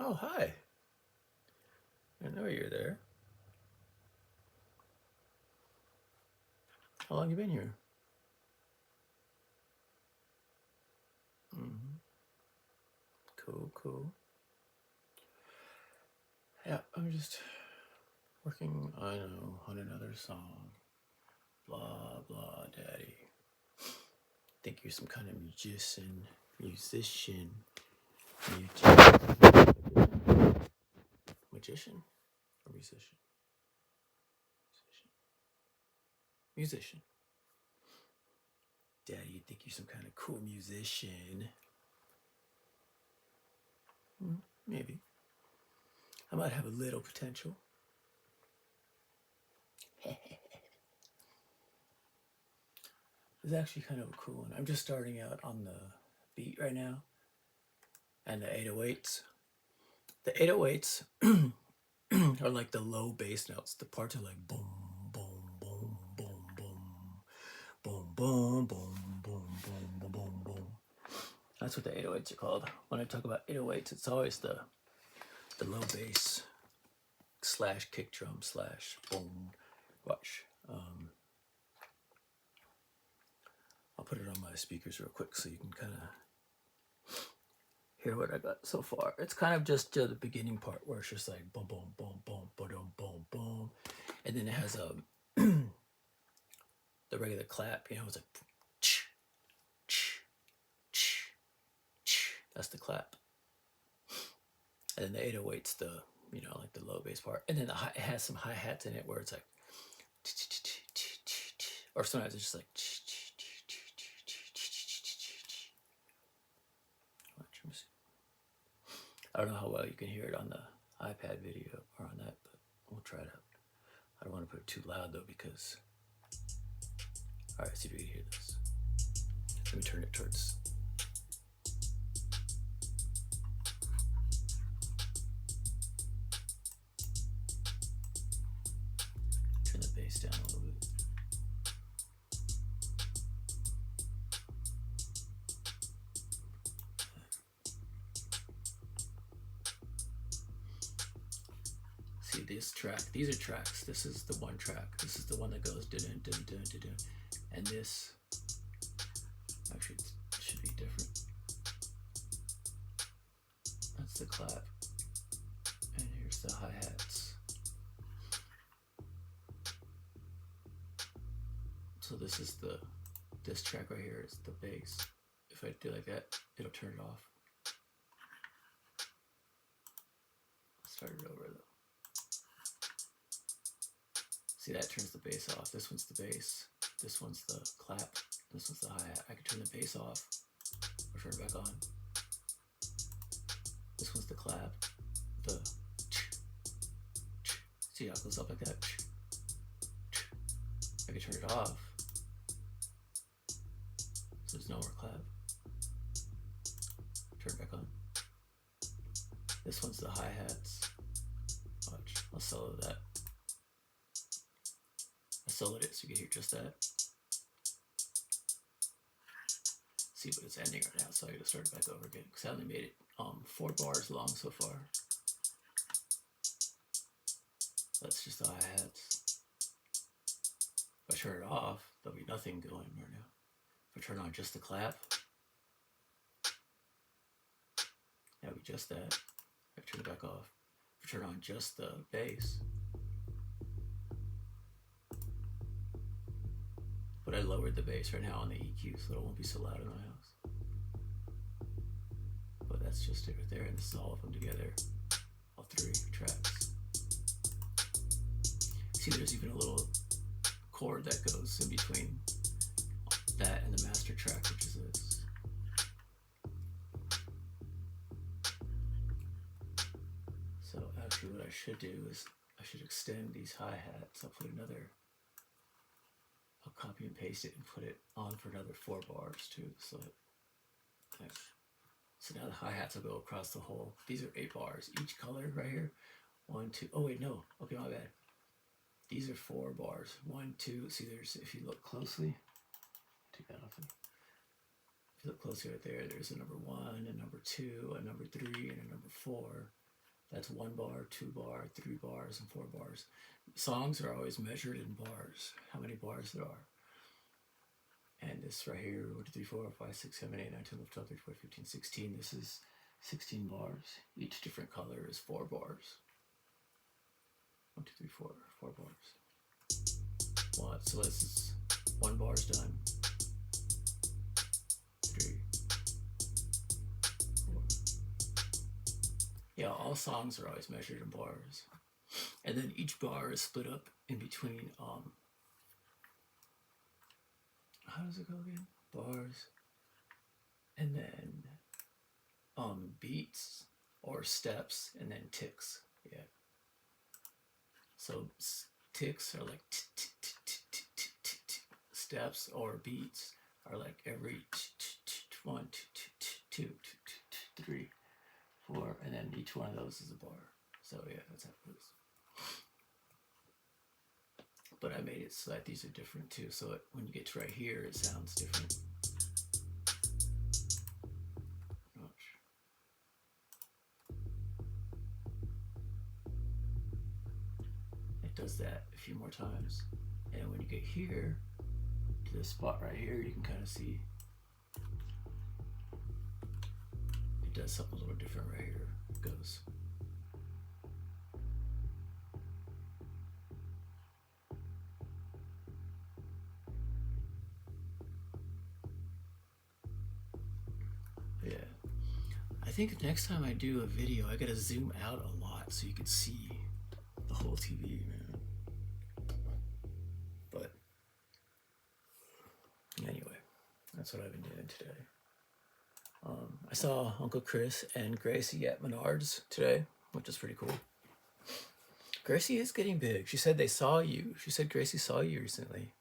Oh, hi. I know you're there. How long you been here? Mm-hmm. Cool, cool. Yeah, I'm just working, I know, on another song. Blah, blah, daddy. Think you're some kind of musician. Magician or musician? Musician. Daddy, you think you're some kind of cool musician. Maybe. I might have a little potential. It's actually kind of a cool one. I'm just starting out on the beat right now and the 808s. The 808s are like the low bass notes. The parts are like boom, boom, boom, boom, boom, boom, boom, boom, boom, boom, boom, boom, boom. That's what the 808s are called. When I talk about 808s, it's always the low bass slash kick drum slash boom. Watch. I'll put it on my speakers real quick so you can kind of hear what I got so far. It's kind of just the beginning part where it's just like boom, boom, boom, boom, boom, boom, boom, and then it has the regular clap. You know, it's like ch, ch, ch, ch. That's the clap, and then the 808's the like the low bass part, and then it has some hi hats in it where it's like, or sometimes it's just like. I don't know how well you can hear it on the iPad video or on that, but we'll try it out. I don't want to put it too loud though because. All right, see if you can hear this. Let me turn it towards. Turn the bass down a little bit. See this track. These are tracks. This is the one track. This is the one that goes dun dun dun dun dun, and this actually it should be different. That's the clap, and here's the hi hats. So this track right here is the bass. If I do like that, it'll turn it off. Start it over though. See, that turns the bass off. This one's the bass. This one's the clap. This one's the hi-hat. I can turn the bass off or turn it back on. This one's the clap. The see how it goes up like that. I can turn it off. So there's no more clap. Turn it back on. This one's the hi-hats. Watch. I'll solo that. I soloed it so you can hear just that. See, but it's ending right now, so I gotta start it back over again because I only made it 4 bars long so far. That's just the hi-hats. If I turn it off, there'll be nothing going right now. If I turn on just the clap, that'll be just that. If I turn it back off. If I turn on just the bass, but I lowered the bass right now on the EQ so it won't be so loud in my house. But that's just it right there, and this is all of them together, all 3 tracks. See, there's even a little chord that goes in between that and the master track, which is this. So actually what I should do is I should extend these hi-hats. I'll put another, I'll copy and paste it and put it on for another 4 bars too. So now the hi-hats will go across the whole. These are 8 bars. Each color right here. 1, 2. Oh wait, no. Okay, my bad. These are 4 bars. 1, 2. See, there's, if you look closely, take that off. If you look closely right there, there's a number 1, a number 2, a number 3, and a number 4. That's 1 bar, 2 bar, 3 bars, and 4 bars. Songs are always measured in bars, how many bars there are. And this right here, 1, 2, 3, 4, 5, 6, 7, 8, 9, 10, 11, 12, 13, 14, 15, 16. This is 16 bars. Each different color is 4 bars. 1, 2, 3, 4, 4 bars. One, so this is 1 bar's done. 3, 4. Yeah, all songs are always measured in bars. And then each bar is split up in between, how does it go again? Bars. And then beats or steps, and then ticks. Yeah. So ticks are like steps, or beats are like every 1, 2, 3, 4, and then each one of those is a bar. So yeah, that's how it is. But I made it so that these are different too. So when you get to right here, it sounds different. It does that a few more times. And when you get here, to this spot right here, you can kind of see it does something a little different right here. It goes. Yeah. I think next time I do a video, I gotta zoom out a lot so you can see the whole TV, man. But anyway, that's what I've been doing today. I saw Uncle Chris and Gracie at Menards today, which is pretty cool. Gracie is getting big. She said they saw you. She said Gracie saw you recently.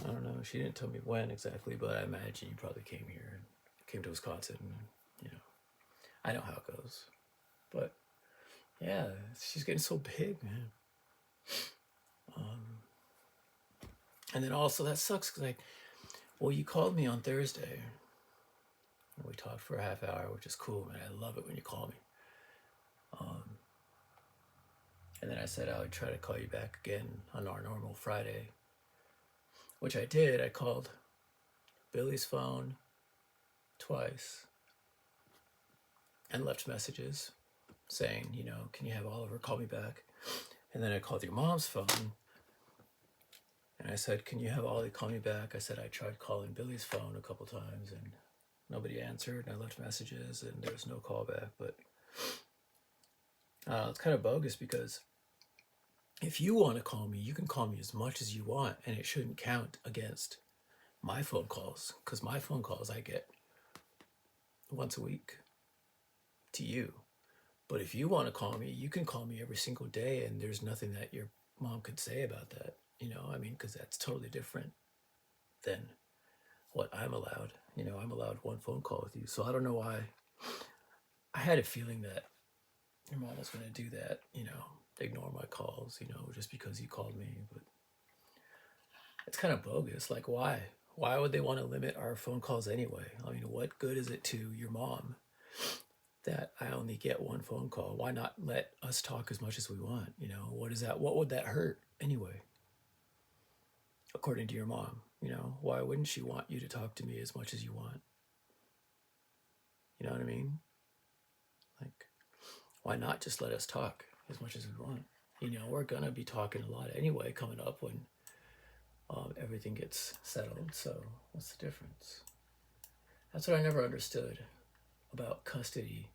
I don't know. She didn't tell me when exactly, but I imagine you probably came here and came to Wisconsin. And, you know, I know how it goes. But yeah, she's getting so big, man. And then also that sucks because you called me on Thursday. And we talked for a half hour, which is cool, man. I love it when you call me. And then I said I would try to call you back again on our normal Friday, which I did. I called Billy's phone twice and left messages saying, you know, can you have Oliver call me back? And then I called your mom's phone and I said, can you have Ollie call me back? I said I tried calling Billy's phone a couple times and nobody answered, and I left messages and there was no call back. But it's kind of bogus because if you want to call me, you can call me as much as you want, and it shouldn't count against my phone calls, because my phone calls I get once a week to you. But if you want to call me, you can call me every single day, and there's nothing that your mom could say about that. You know, I mean, because that's totally different than what I'm allowed. You know, I'm allowed one phone call with you. So I don't know why. I had a feeling that your mom was going to do that, you know, ignore my calls, you know, just because you called me. But it's kind of bogus. Like, why? Why would they want to limit our phone calls anyway? I mean, what good is it to your mom that I only get one phone call? Why not let us talk as much as we want? You know, what is that? What would that hurt anyway? According to your mom, you know, why wouldn't she want you to talk to me as much as you want? You know what I mean? Like, why not just let us talk as much as we want? You know, we're going to be talking a lot anyway coming up when everything gets settled. So what's the difference? That's what I never understood about custody,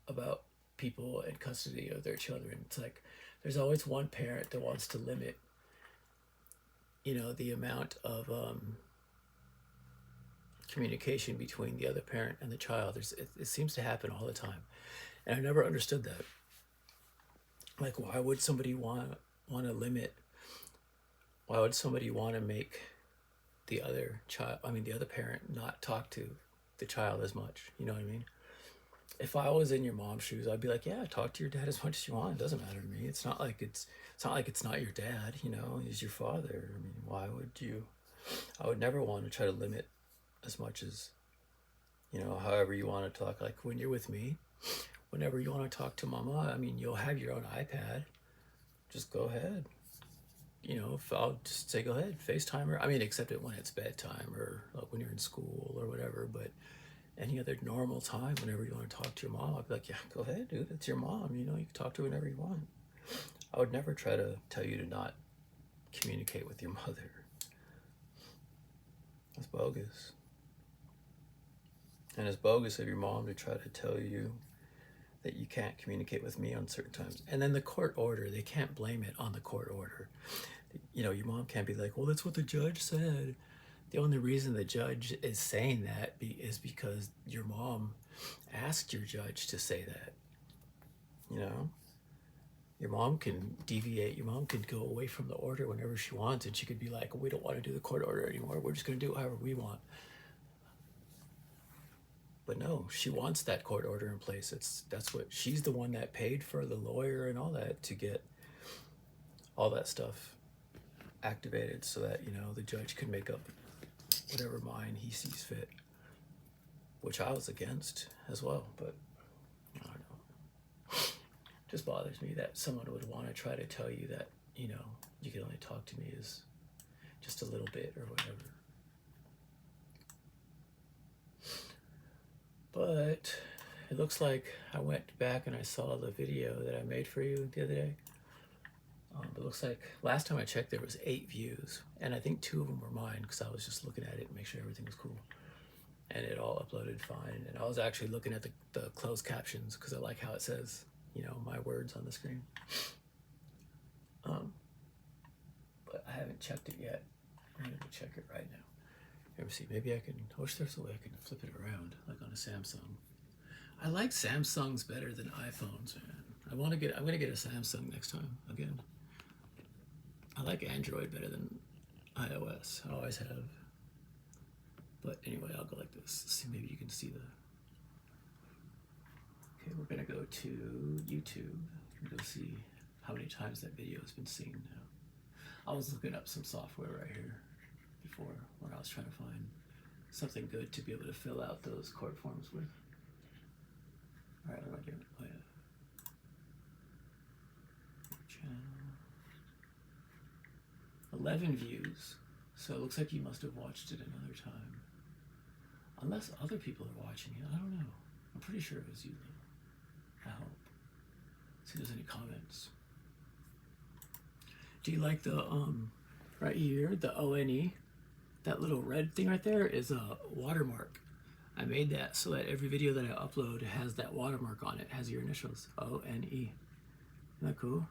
about people in custody of their children. It's like there's always one parent that wants to limit, you know, the amount of communication between the other parent and the child. It seems to happen all the time, and I never understood that. Like, why would somebody want to limit? Why would somebody want to make the other parent not talk to the child as much? You know what I mean? If I was in your mom's shoes, I'd be like, yeah, talk to your dad as much as you want. It doesn't matter to me. It's not like it's not your dad, you know, he's your father. I mean, why would you? I would never want to try to limit as much as You know, however you want to talk. Like when you're with me, whenever you want to talk to mama, I mean, you'll have your own iPad. Just go ahead. You know, if I'll just say, go ahead, FaceTime her. I mean, except it when it's bedtime or like when you're in school or whatever. But any other normal time, whenever you want to talk to your mom, I'd be like, yeah, go ahead, dude. It's your mom. You know, you can talk to her whenever you want. I would never try to tell you to not communicate with your mother. That's bogus. And it's bogus of your mom to try to tell you that you can't communicate with me on certain times. And then the court order, they can't blame it on the court order. You know, your mom can't be like, well, that's what the judge said. The only reason the judge is saying that is because your mom asked your judge to say that. You know, your mom can deviate. Your mom can go away from the order whenever she wants, and she could be like, we don't want to do the court order anymore. We're just going to do it however we want. But no, she wants that court order in place. That's what she's the one that paid for the lawyer and all that to get all that stuff activated so that, you know, the judge could make up whatever mind he sees fit, which I was against as well. But I don't know. It just bothers me that someone would want to try to tell you that, you know, you can only talk to me as just a little bit or whatever. But it looks like I went back and I saw the video that I made for you the other day. It looks like last time I checked there was 8 views, and I think 2 of them were mine because I was just looking at it and make sure everything was cool. And it all uploaded fine. And I was actually looking at the closed captions because I like how it says, you know, my words on the screen. But I haven't checked it yet. I'm going to check it right now. Let me see, maybe I wish there's a way I can flip it around, like on a Samsung. I like Samsungs better than iPhones, man. I'm gonna get a Samsung next time, again. I like Android better than iOS, I always have. But anyway, I'll go like this. Let's see, maybe you can see the... Okay, we're gonna go to YouTube. We're gonna see how many times that video has been seen now. I was looking up some software right here before when I was trying to find something good to be able to fill out those court forms with. All right, what am I doing? Oh, yeah. Channel. 11 views. So it looks like you must have watched it another time. Unless other people are watching it, I don't know. I'm pretty sure it was you though. I hope. See if there's any comments. Do you like the, right here, the ONE? That little red thing right there is a watermark. I made that so that every video that I upload has that watermark on it. It has your initials, ONE. Isn't that cool?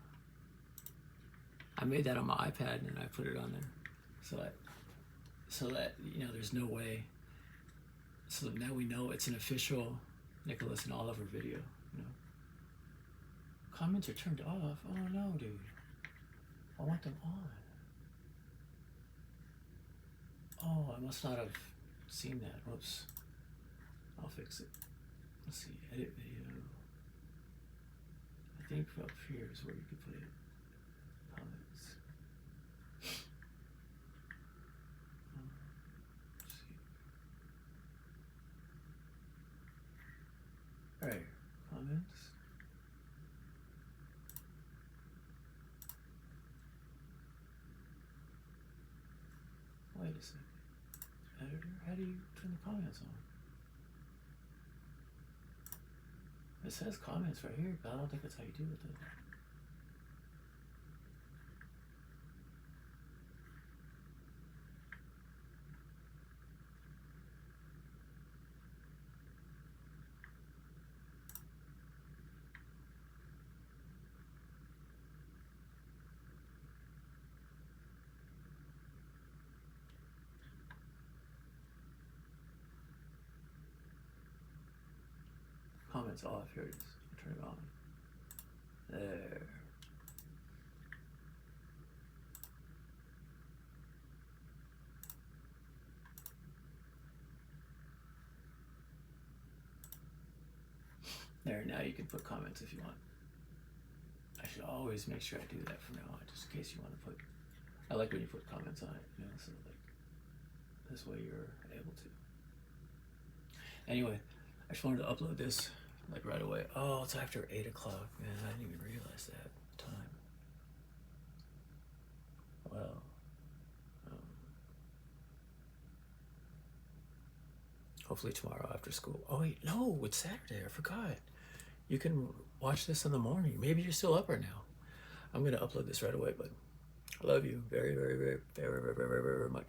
I made that on my iPad and I put it on there so that you know, there's no way. So that now we know it's an official Nicholas and Oliver video. You know, comments are turned off. Oh no, dude. I want them on. Oh, I must not have seen that. Whoops. I'll fix it. Let's see, edit video. I think up here is where you can put it. Comments. Let's see. Alright, comments. Wait a second. Editor, how do you turn the comments on? It says comments right here, but I don't think that's how you do it though. Comments off, here it is. I'll turn it on. There. There, now you can put comments if you want. I should always make sure I do that from now on, just in case you want to put... I like when you put comments on it, you know, so like, this way you're able to. Anyway, I just wanted to upload this like right away. Oh, it's after 8 o'clock, man. I didn't even realize that time. Well, um, hopefully tomorrow after school. Oh wait, no, it's Saturday. I forgot. You can watch this in the morning. Maybe you're still up right now. I'm gonna upload this right away, but I love you very, very, very, very, very, very, very, very much.